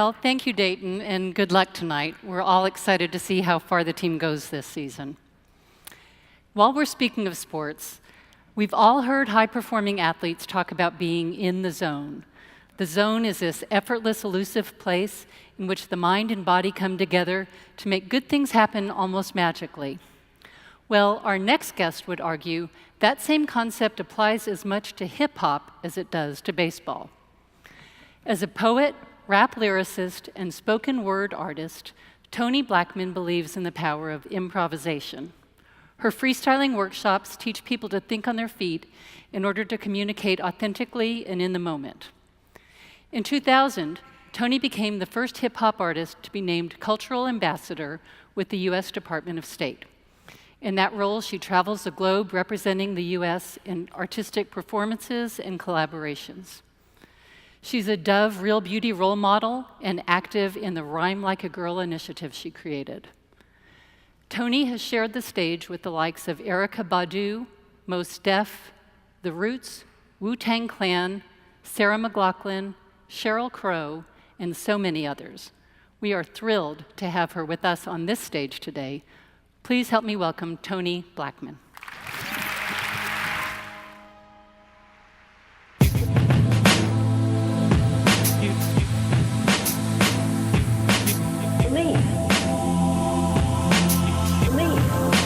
Well, thank you, Dayton, and good luck tonight. We're all excited to see how far the team goes this season. While we're speaking of sports, we've all heard high-performing athletes talk about being in the zone. The zone is this effortless, elusive place in which the mind and body come together to make good things happen almost magically. Well, our next guest would argue that same concept applies as much to hip-hop as it does to baseball. As a poet, rap lyricist, and spoken word artist, Toni Blackman believes in the power of improvisation. Her freestyling workshops teach people to think on their feet in order to communicate authentically and in the moment. In 2000, Toni became the first hip-hop artist to be named Cultural Ambassador with the U.S. Department of State. In that role, she travels the globe representing the U.S. in artistic performances and collaborations. She's a Dove Real Beauty role model and active in the Rhyme Like a Girl initiative she created. Toni has shared the stage with the likes of Erykah Badu, Mos Def, The Roots, Wu-Tang Clan, Sarah McLachlan, Sheryl Crow, and so many others. We are thrilled to have her with us on this stage today. Please help me welcome Toni Blackman.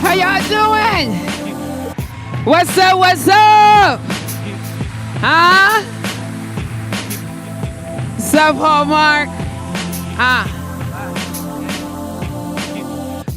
How y'all doing? What's up, what's up? Huh? What's up, Hallmark?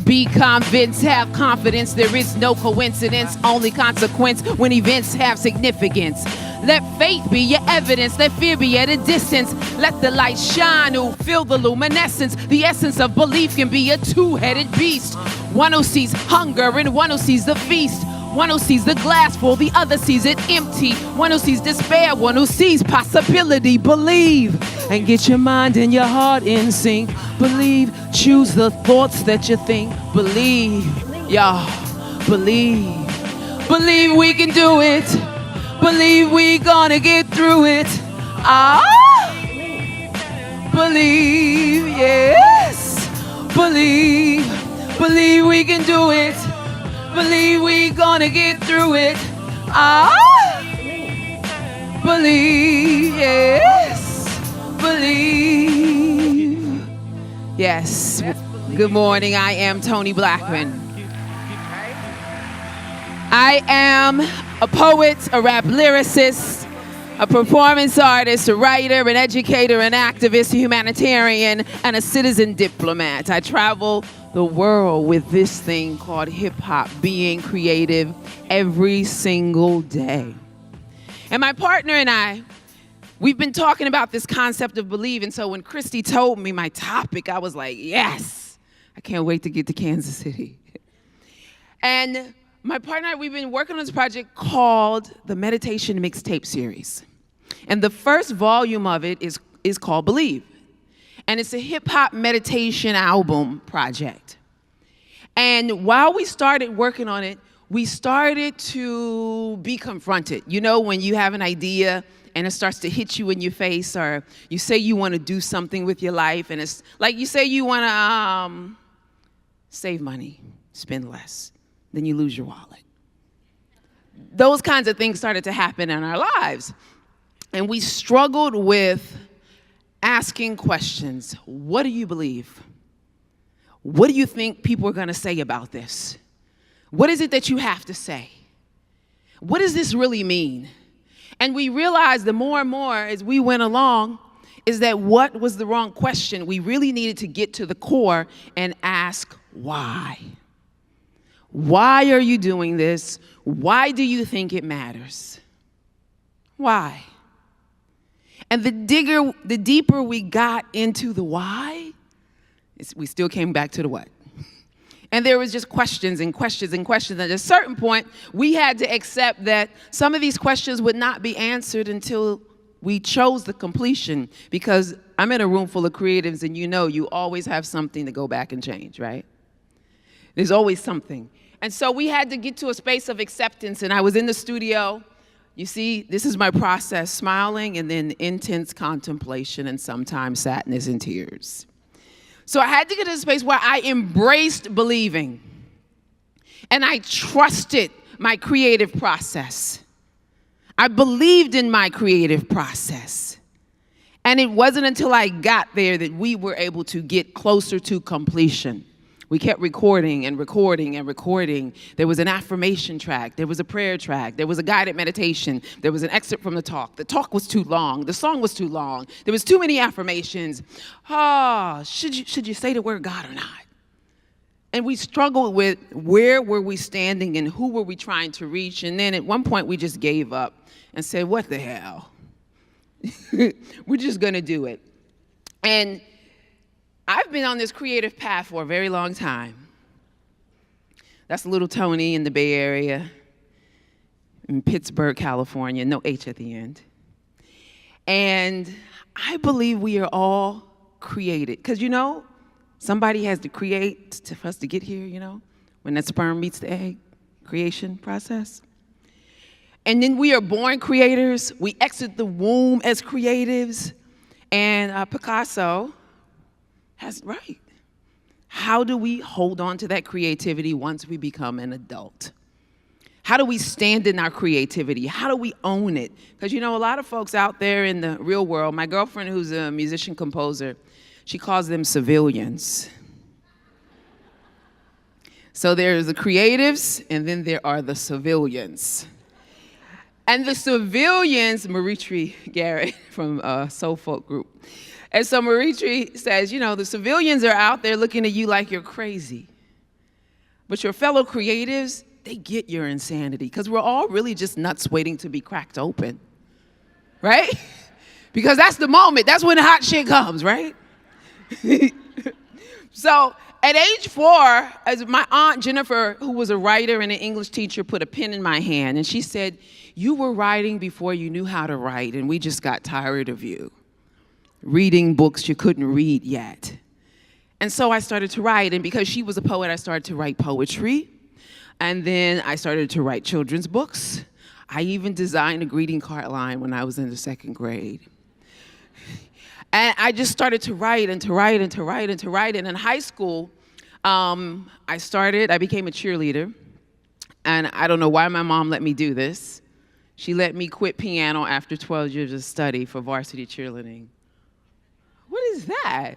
Be convinced, have confidence. There is no coincidence, only consequence when events have significance. Let faith be your evidence, let fear be at a distance. Let the light shine, who feel the luminescence. The essence of belief can be a two-headed beast. One who sees hunger and one who sees the feast. One who sees the glass full, the other sees it empty. One who sees despair, one who sees possibility. Believe and get your mind and your heart in sync. Believe, choose the thoughts that you think. Believe, y'all, believe. Believe we can do it. Believe we gonna get through it. Believe, yes. Believe, believe we can do it. Believe we gonna get through it. Believe, yes. Believe. Yes. Good morning. I am Toni Blackman. I am a poet, a rap lyricist, a performance artist, a writer, an educator, an activist, a humanitarian, and a citizen diplomat. I travel the world with this thing called hip-hop, being creative every single day. And my partner and I, we've been talking about this concept of believe, and so when Christy told me my topic, I was like, yes, I can't wait to get to Kansas City. And my partner and I, we've been working on this project called the Meditation Mixtape Series. And the first volume of it is called Believe. And it's a hip-hop meditation album project. And while we started working on it, we started to be confronted. You know, when you have an idea and it starts to hit you in your face, or you say you want to do something with your life, and it's like you say you want to save money, spend less, then you lose your wallet. Those kinds of things started to happen in our lives. And we struggled with asking questions. What do you believe? What do you think people are going to say about this? What is it that you have to say? What does this really mean? And we realized the more and more as we went along is that what was the wrong question? We really needed to get to the core and ask why. Why are you doing this? Why do you think it matters? Why? And the deeper we got into the why, we still came back to the what. And there was just questions and questions and questions. At a certain point, we had to accept that some of these questions would not be answered until we chose the completion, because I'm in a room full of creatives, and you know you always have something to go back and change, right? There's always something. And so we had to get to a space of acceptance, and I was in the studio, You see, this is my process, smiling and then intense contemplation and sometimes sadness and tears. So I had to get to a space where I embraced believing and I trusted my creative process. I believed in my creative process. And it wasn't until I got there that we were able to get closer to completion. We kept recording and recording and recording. There was an affirmation track. There was a prayer track. There was a guided meditation. There was an excerpt from the talk. The talk was too long. The song was too long. There was too many affirmations. Should you say the word God or not? And we struggled with where were we standing and who were we trying to reach. And then at one point we just gave up and said, what the hell? We're just going to do it. And I've been on this creative path for a very long time. That's little Toni in the Bay Area, in Pittsburgh, California, no H at the end. And I believe we are all created. Because, somebody has to create for us to get here, when that sperm meets the egg, creation process. And then we are born creators. We exit the womb as creatives. And Picasso has right. How do we hold on to that creativity once we become an adult? How do we stand in our creativity? How do we own it? Because a lot of folks out there in the real world, my girlfriend who's a musician composer, she calls them civilians. So there's the creatives and then there are the civilians. And the civilians, Maritri Garrett from Soul Folk Group. And so Maritri says, the civilians are out there looking at you like you're crazy. But your fellow creatives, they get your insanity because we're all really just nuts waiting to be cracked open, right? Because that's the moment. That's when the hot shit comes, right? So at age 4, as my aunt Jennifer, who was a writer and an English teacher, put a pen in my hand and she said, you were writing before you knew how to write and we just got tired of you. Reading books you couldn't read yet. And so I started to write, and because she was a poet, I started to write poetry, and then I started to write children's books. I even designed a greeting card line when I was in the 2nd grade. And I just started to write and to write and to write and to write, and in high school, I became a cheerleader, and I don't know why my mom let me do this. She let me quit piano after 12 years of study for varsity cheerleading. What is that?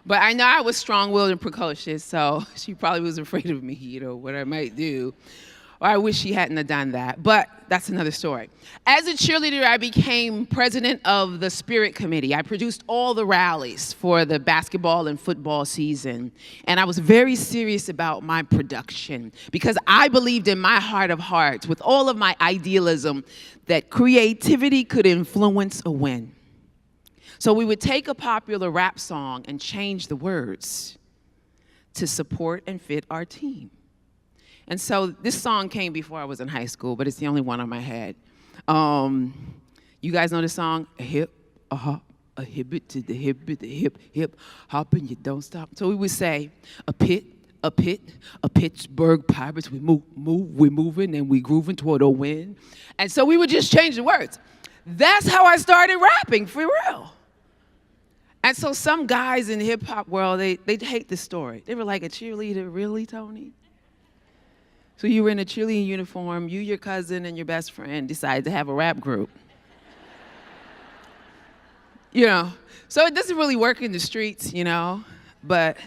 But I know I was strong-willed and precocious, so she probably was afraid of me, what I might do. Or I wish she hadn't have done that, but that's another story. As a cheerleader, I became president of the Spirit Committee. I produced all the rallies for the basketball and football season, and I was very serious about my production because I believed in my heart of hearts, with all of my idealism, that creativity could influence a win. So we would take a popular rap song and change the words to support and fit our team. And so this song came before I was in high school, but it's the only one on my head. You guys know the song? A hip, a hop, a hip to the hip, hip, hop and you don't stop. So we would say, a Pittsburgh Pirates, we move, we're moving and we grooving toward a win. And so we would just change the words. That's how I started rapping, for real. And so some guys in the hip hop world, they hate this story. They were like, a cheerleader, really, Toni? So you were in a cheerleading uniform, you, your cousin, and your best friend decided to have a rap group. So it doesn't really work in the streets, but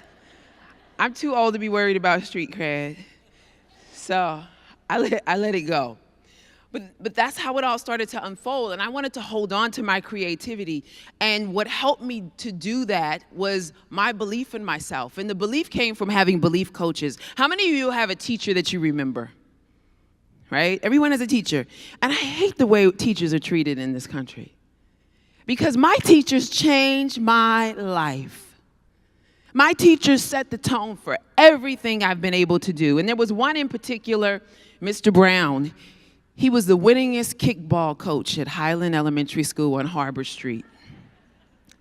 I'm too old to be worried about street cred. So I let it go. But that's how it all started to unfold, and I wanted to hold on to my creativity. And what helped me to do that was my belief in myself. And the belief came from having belief coaches. How many of you have a teacher that you remember? Right? Everyone has a teacher. And I hate the way teachers are treated in this country. Because my teachers changed my life. My teachers set the tone for everything I've been able to do. And there was one in particular, Mr. Brown. He was the winningest kickball coach at Highland Elementary School on Harbor Street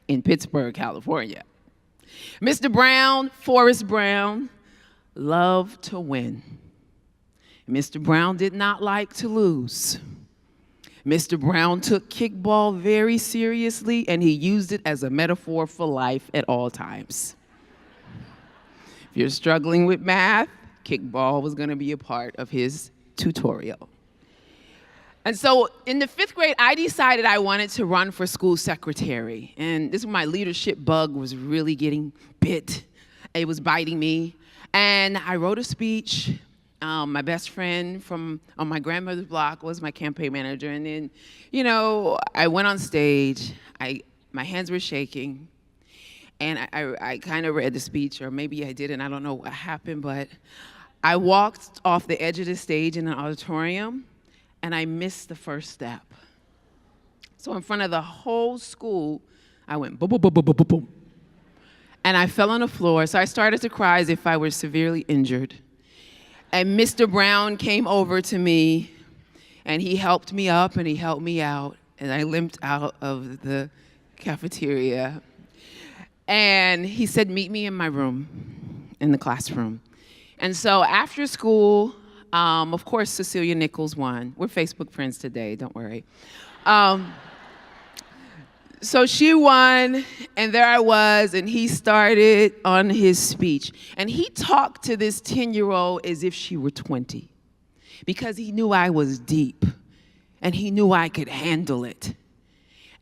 in Pittsburgh, California. Mr. Brown, Forrest Brown, loved to win. Mr. Brown did not like to lose. Mr. Brown took kickball very seriously, and he used it as a metaphor for life at all times. If you're struggling with math, kickball was going to be a part of his tutorial. And so in the 5th grade, I decided I wanted to run for school secretary. And this is when my leadership bug was really getting bit. It was biting me. And I wrote a speech. My best friend on my grandmother's block was my campaign manager. And then, I went on stage. My hands were shaking. And I kind of read the speech, or maybe I didn't. I don't know what happened. But I walked off the edge of the stage in an auditorium, and I missed the first step. So in front of the whole school, I went boom, boom, boom, boom, boom, boom, boom. And I fell on the floor, so I started to cry as if I were severely injured. And Mr. Brown came over to me, and he helped me up and he helped me out, and I limped out of the cafeteria. And he said, meet me in my room, in the classroom. And so after school, of course, Cecilia Nichols won. We're Facebook friends today, don't worry. So she won, and there I was, and he started on his speech. And he talked to this 10-year-old as if she were 20, because he knew I was deep, and he knew I could handle it.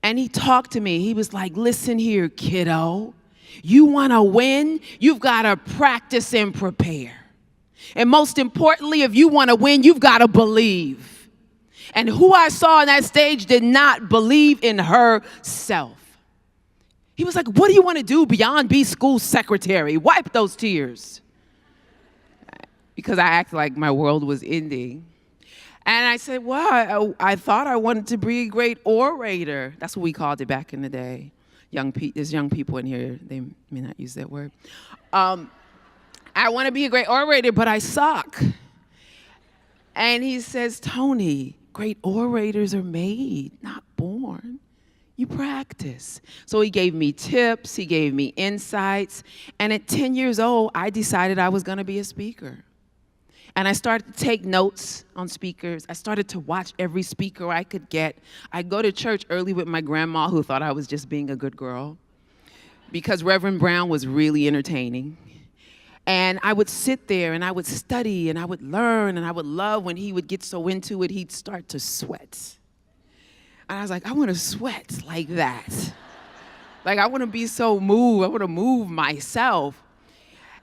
And he talked to me. He was like, listen here, kiddo. You want to win? You've got to practice and prepare. And most importantly, if you want to win, you've got to believe. And who I saw on that stage did not believe in herself. He was like, what do you want to do beyond be school secretary? Wipe those tears. Because I acted like my world was ending. And I said, well, I thought I wanted to be a great orator. That's what we called it back in the day. There's young people in here, they may not use that word. I want to be a great orator, but I suck. And he says, Toni, great orators are made, not born. You practice. So he gave me tips, he gave me insights, and at 10 years old, I decided I was going to be a speaker. And I started to take notes on speakers. I started to watch every speaker I could get. I'd go to church early with my grandma, who thought I was just being a good girl, because Reverend Brown was really entertaining. And I would sit there and I would study and I would learn, and I would love when he would get so into it, he'd start to sweat. And I was like, I want to sweat like that. Like, I want to be so moved. I want to move myself.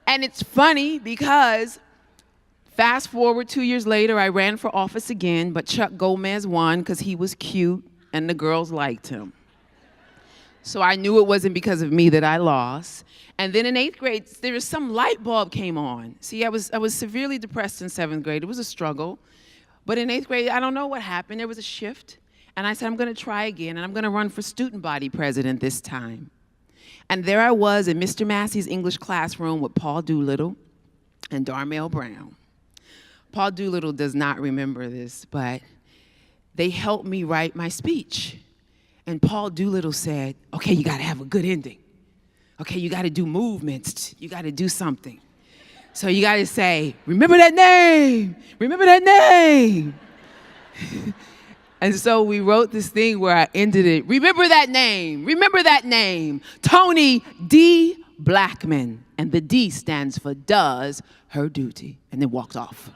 And it's funny because fast forward 2 years later, I ran for office again, but Chuck Gomez won because he was cute and the girls liked him. So I knew it wasn't because of me that I lost. And then in 8th grade, there was some light bulb came on. See, I was severely depressed in 7th grade. It was a struggle. But in 8th grade, I don't know what happened. There was a shift. And I said, I'm going to try again, and I'm going to run for student body president this time. And there I was in Mr. Massey's English classroom with Paul Doolittle and Darmel Brown. Paul Doolittle does not remember this, but they helped me write my speech. And Paul Doolittle said, okay, you got to have a good ending. Okay, you got to do movements. You got to do something. So you got to say, remember that name. Remember that name. And so we wrote this thing where I ended it. Remember that name. Remember that name. Toni D. Blackman. And the D stands for does her duty. And then walked off.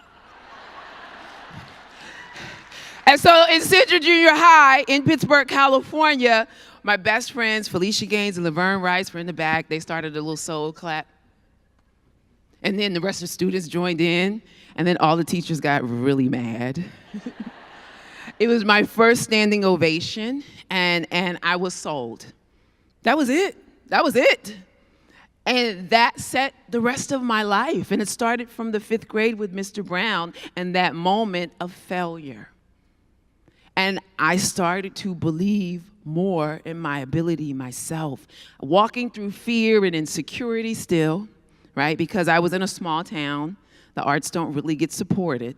And so in Central Junior High in Pittsburgh, California, my best friends, Felicia Gaines and Laverne Rice, were in the back. They started a little soul clap. And then the rest of the students joined in. And then all the teachers got really mad. It was my first standing ovation, and I was sold. That was it. That was it. And that set the rest of my life. And it started from the 5th grade with Mr. Brown and that moment of failure. And I started to believe more in my ability myself, walking through fear and insecurity still, right? Because I was in a small town. The arts don't really get supported.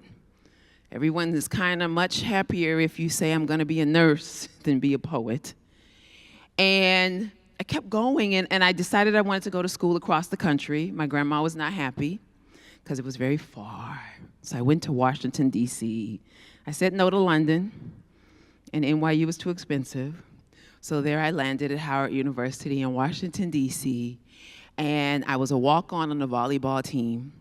Everyone is kind of much happier if you say, I'm going to be a nurse than be a poet. And I kept going, and I decided I wanted to go to school across the country. My grandma was not happy because it was very far. So I went to Washington, D.C. I said no to London. and NYU was too expensive. So there I landed at Howard University in Washington, D.C., and I was a walk-on the volleyball team,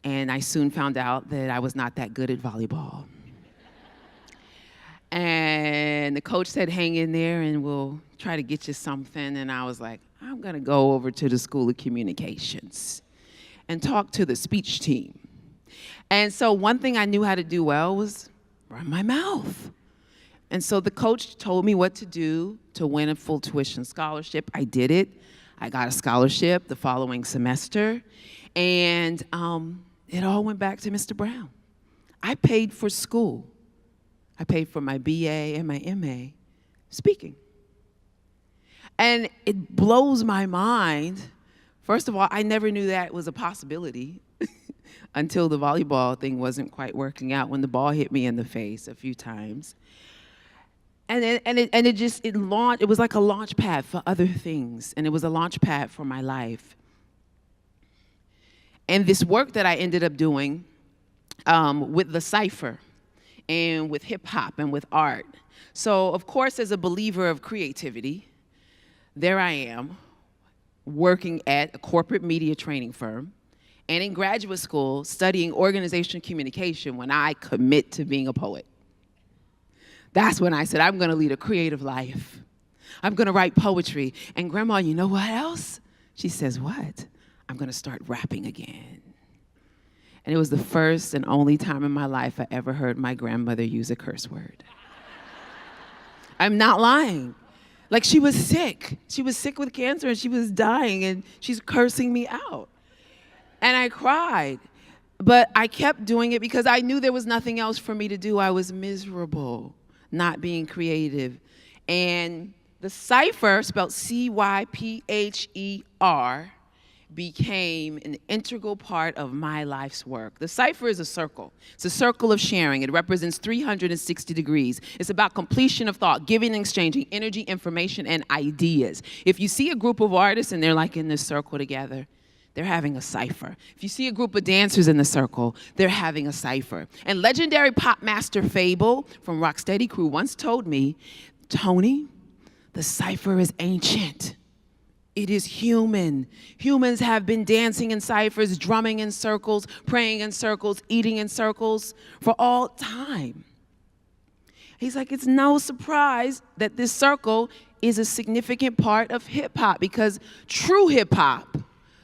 and I soon found out that I was not that good at volleyball. And the coach said, hang in there and we'll try to get you something. And I was like, I'm gonna go over to the School of Communications and talk to the speech team. And so one thing I knew how to do well was run my mouth. And so the coach told me what to do to win a full tuition scholarship. I did it. I got a scholarship the following semester. And it all went back to Mr. Brown. I paid for school. I paid for my BA and my MA speaking. And it blows my mind. First of all, I never knew that was a possibility until the volleyball thing wasn't quite working out, when the ball hit me in the face a few times. And it was like a launch pad for other things, and it was a launch pad for my life. And this work that I ended up doing with the cipher, and with hip hop and with art. So of course, as a believer of creativity, there I am working at a corporate media training firm and in graduate school studying organizational communication when I commit to being a poet. That's when I said, I'm gonna lead a creative life. I'm gonna write poetry. And Grandma, you know what else? She says, what? I'm gonna start rapping again. And it was the first and only time in my life I ever heard my grandmother use a curse word. I'm not lying. Like, she was sick. She was sick with cancer and she was dying, and she's cursing me out. And I cried, but I kept doing it because I knew there was nothing else for me to do. I was miserable, not being creative. And the cipher, spelled C-Y-P-H-E-R, became an integral part of my life's work. The cipher is a circle. It's a circle of sharing. It represents 360 degrees. It's about completion of thought, giving and exchanging energy, information, and ideas. If you see a group of artists and they're like in this circle together, they're having a cipher. If you see a group of dancers in the circle, they're having a cipher. And legendary pop master Fable from Rocksteady Crew once told me, Toni, the cipher is ancient. It is human. Humans have been dancing in ciphers, drumming in circles, praying in circles, eating in circles for all time. He's like, it's no surprise that this circle is a significant part of hip hop, because true hip hop,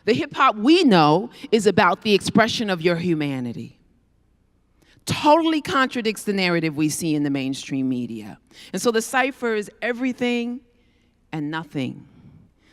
the hip hop we know, is about the expression of your humanity. Totally contradicts the narrative we see in the mainstream media. And so the cipher is everything and nothing.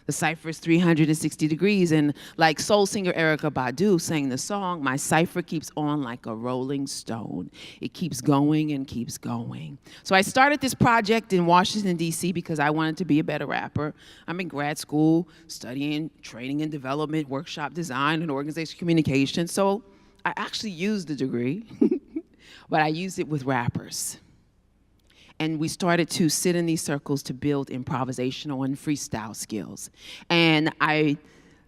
The cipher is 360 degrees, and like soul singer Erykah Badu sang the song, my cipher keeps on like a rolling stone. It keeps going and keeps going. So I started this project in Washington, D.C. because I wanted to be a better rapper. I'm in grad school studying training and development, workshop design, and organizational communication. So I actually used the degree, but I used it with rappers. And we started to sit in these circles to build improvisational and freestyle skills. And I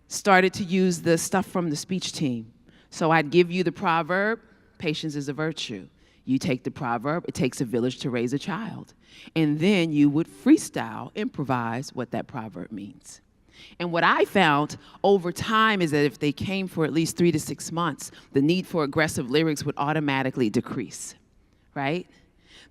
started to use the stuff from the speech team. So I'd give you the proverb, patience is a virtue. You take the proverb, it takes a village to raise a child. And then you would freestyle, improvise what that proverb means. And what I found over time is that if they came for at least 3 to 6 months, the need for aggressive lyrics would automatically decrease, right?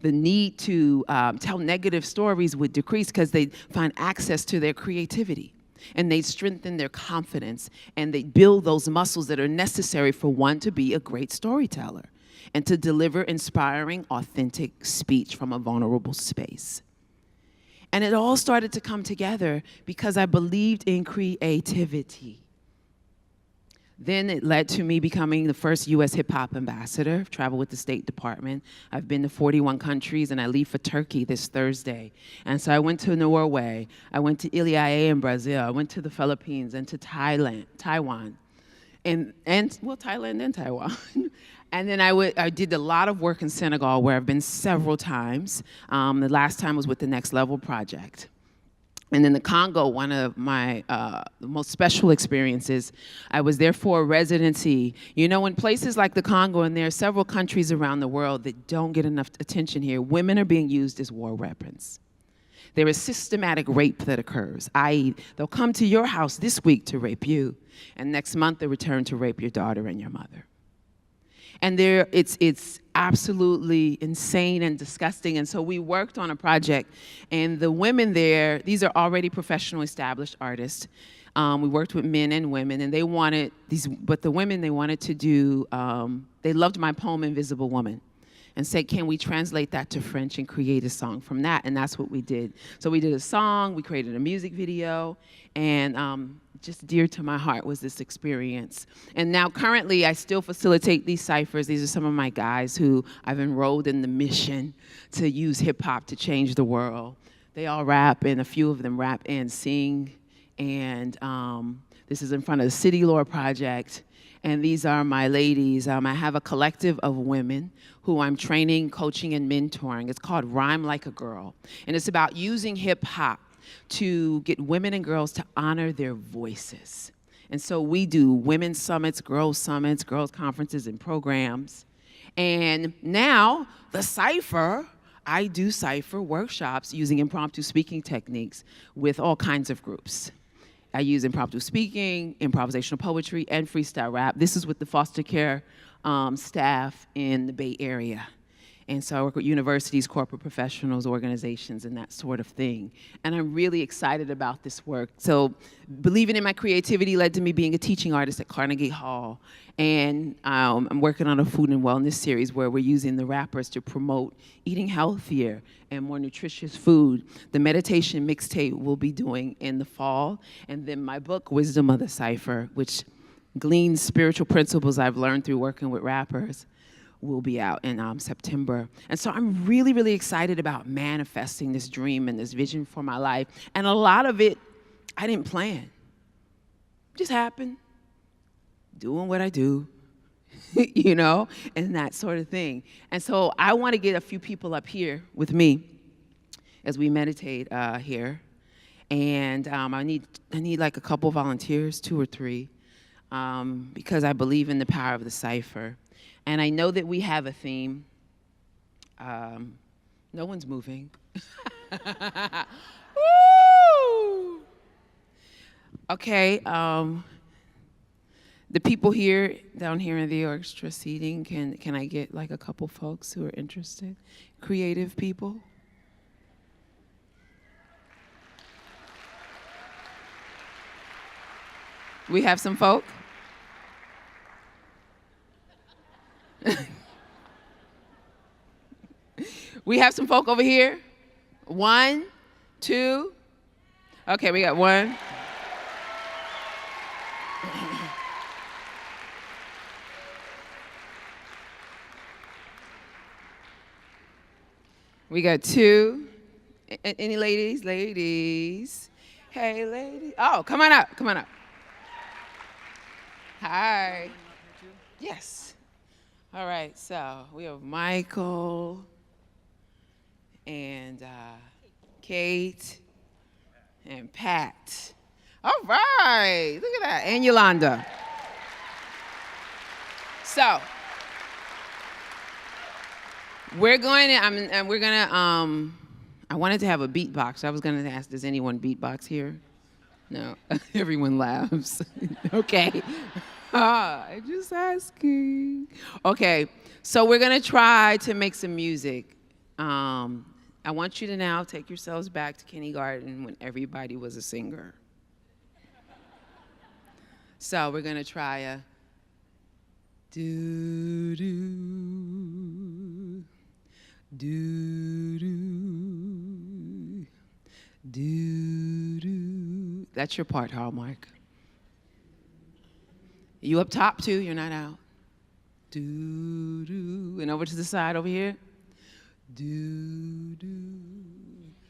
The need to tell negative stories would decrease because they'd find access to their creativity, and they'd strengthen their confidence, and they'd build those muscles that are necessary for one to be a great storyteller and to deliver inspiring, authentic speech from a vulnerable space. And it all started to come together because I believed in creativity. Then it led to me becoming the first U.S. hip-hop ambassador. I've traveled with the State Department. I've been to 41 countries, and I leave for Turkey this Thursday. And so I went to Norway. I went to Iliae in Brazil. I went to the Philippines and to Taiwan. Thailand and Taiwan. And then I did a lot of work in Senegal, where I've been several times. The last time was with the Next Level Project. And in the Congo, one of my most special experiences, I was there for a residency. You know, in places like the Congo, and there are several countries around the world that don't get enough attention here, women are being used as war weapons. There is systematic rape that occurs, i.e., they'll come to your house this week to rape you, and next month they return to rape your daughter and your mother. And it's absolutely insane and disgusting. And so we worked on a project, and the women there, these are already professional established artists. We worked with men and women, and they wanted but the women, they wanted to do, they loved my poem, Invisible Woman, and said, can we translate that to French and create a song from that? And that's what we did. So we did a song, we created a music video, and just dear to my heart was this experience. And now currently I still facilitate these ciphers. These are some of my guys who I've enrolled in the mission to use hip hop to change the world. They all rap, and a few of them rap and sing. And this is in front of the City Lore Project. And these are my ladies. I have a collective of women who I'm training, coaching, and mentoring. It's called Rhyme Like a Girl. And it's about using hip hop to get women and girls to honor their voices. And so we do women's summits, girls' conferences, and programs. And now the cipher, I do cipher workshops using impromptu speaking techniques with all kinds of groups. I use impromptu speaking, improvisational poetry, and freestyle rap. This is with the foster care staff in the Bay Area. And so I work with universities, corporate professionals, organizations, and that sort of thing. And I'm really excited about this work. So believing in my creativity led to me being a teaching artist at Carnegie Hall. And I'm working on a food and wellness series where we're using the rappers to promote eating healthier and more nutritious food. The meditation mixtape we'll be doing in the fall. And then my book, Wisdom of the Cipher, which gleans spiritual principles I've learned through working with rappers, will be out in September. And so I'm really, really excited about manifesting this dream and this vision for my life. And a lot of it, I didn't plan. It just happened. Doing what I do, you know, and that sort of thing. And so I want to get a few people up here with me as we meditate here. And I need like a couple volunteers, 2 or 3, because I believe in the power of the cipher. And I know that we have a theme. No one's moving. Woo! Okay. The people here, down here in the orchestra seating, can I get like a couple folks who are interested? Creative people? We have some folk? We have some folk over here. 1, 2. Okay, we got 1. We got 2. Any ladies? Ladies. Hey, ladies. Oh, come on up. Come on up. Hi. Yes. All right, so we have Michael and Kate and Pat. All right, look at that, and Yolanda. So we're going to, I wanted to have a beatbox. I was going to ask, does anyone beatbox here? No, everyone laughs. Okay. I'm just asking. Okay, so we're gonna try to make some music. I want you to now take yourselves back to kindergarten when everybody was a singer. So we're gonna try a do do do do do do. That's your part, Hallmark. You up top too, you're not out. Do, do, and over to the side over here. Do, do.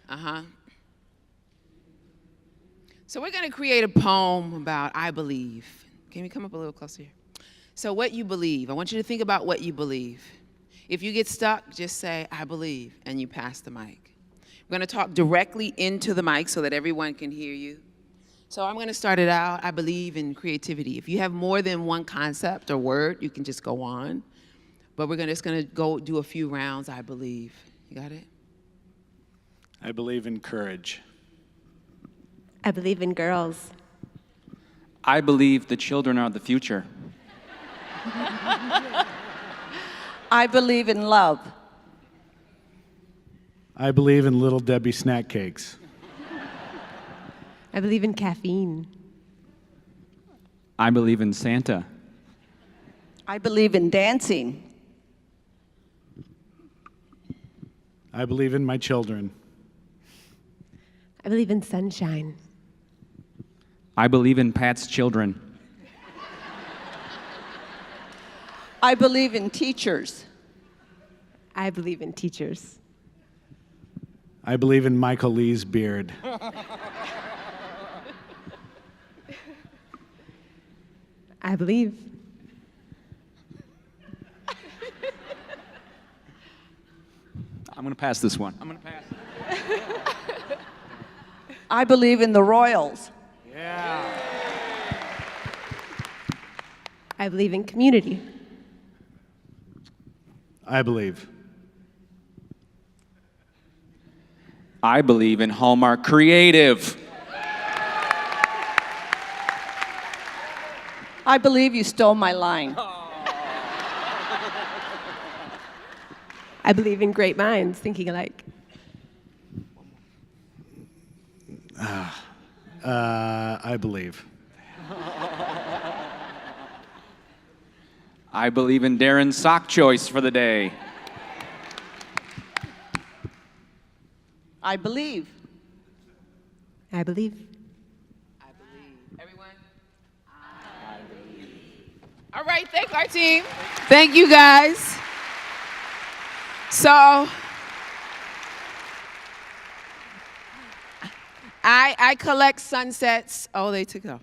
Uh-huh. So we're gonna create a poem about I believe. Can we come up a little closer here? So what you believe, I want you to think about what you believe. If you get stuck, just say, I believe, and you pass the mic. We're going to talk directly into the mic so that everyone can hear you. So I'm going to start it out. I believe in creativity. If you have more than one concept or word, you can just go on. But we're just going to go do a few rounds, I believe. You got it? I believe in courage. I believe in girls. I believe the children are the future. I believe in love. I believe in Little Debbie snack cakes. I believe in caffeine. I believe in Santa. I believe in dancing. I believe in my children. I believe in sunshine. I believe in Pat's children. I believe in teachers. I believe in teachers. I believe in Michael Lee's beard. I believe. I'm going to pass this one. I believe in the Royals. I believe in community. I believe. I believe in Hallmark Creative. I believe you stole my line. I believe in great minds thinking alike. I believe. I believe in Darren's sock choice for the day. I believe. I believe. I believe. Everyone? I believe. All right, thank our team. Thank you, guys. So, I collect sunsets. Oh, they took it off.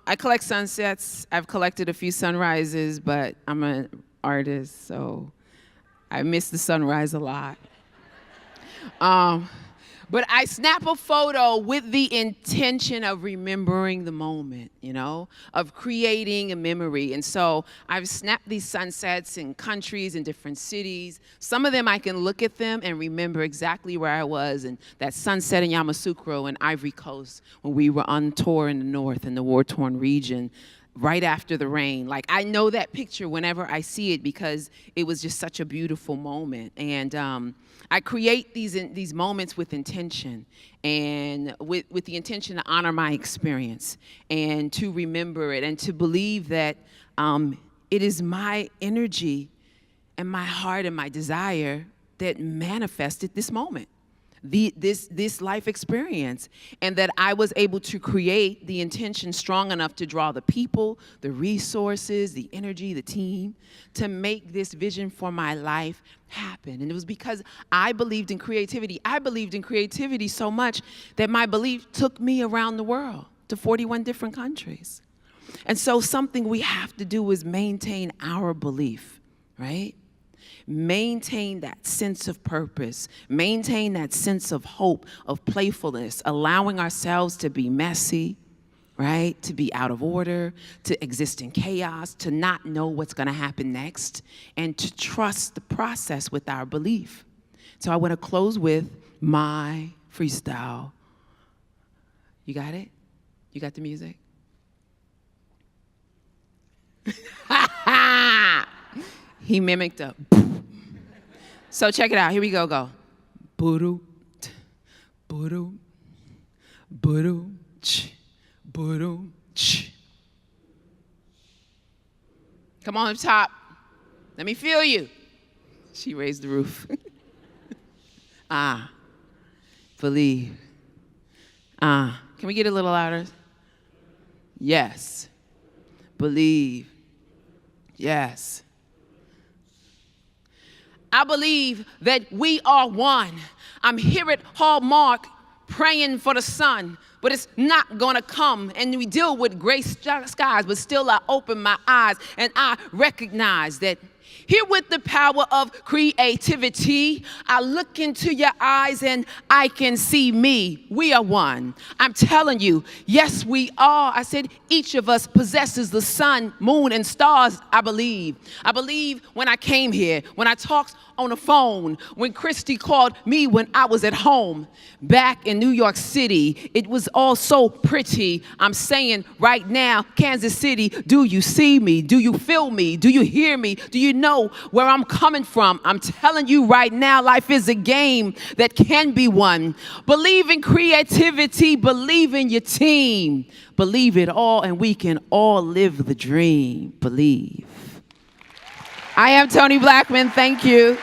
I collect sunsets. I've collected a few sunrises, but I'm an artist, so I miss the sunrise a lot. But I snap a photo with the intention of remembering the moment, you know, of creating a memory. And so I've snapped these sunsets in countries, in different cities. Some of them I can look at them and remember exactly where I was, and that sunset in Yamoussoukro and Ivory Coast when we were on tour in the north in the war-torn region right after the rain. Like, I know that picture whenever I see it because it was just such a beautiful moment. And I create these moments with intention and with the intention to honor my experience and to remember it and to believe that it is my energy and my heart and my desire that manifested this moment, this life experience, and that I was able to create the intention strong enough to draw the people, the resources, the energy, the team, to make this vision for my life happen. And it was because I believed in creativity. I believed in creativity so much that my belief took me around the world to 41 different countries. And so something we have to do is maintain our belief, right? Maintain that sense of purpose, maintain that sense of hope, of playfulness, allowing ourselves to be messy, right? To be out of order, to exist in chaos, to not know what's going to happen next, and to trust the process with our belief. So I want to close with my freestyle. You got it? You got the music? He mimicked a. So check it out. Here we go. Go. Buru, buru, buru, ch, buru, ch. Come on up top. Let me feel you. She raised the roof. Believe. Can we get a little louder? Yes. Believe. Yes. I believe that we are one. I'm here at Hallmark praying for the sun, but it's not gonna come. And we deal with gray skies, but still I open my eyes and I recognize that here with the power of creativity, I look into your eyes and I can see me. We are one. I'm telling you, yes, we are. I said each of us possesses the sun, moon, and stars, I believe. I believe when I came here, when I talked on the phone, when Christy called me when I was at home back in New York City, it was all so pretty. I'm saying right now, Kansas City, do you see me? Do you feel me? Do you hear me? Do you know where I'm coming from? I'm telling you right now, life is a game that can be won. Believe in creativity, believe in your team, believe it all, and we can all live the dream. Believe. I am Toni Blackman. Thank you.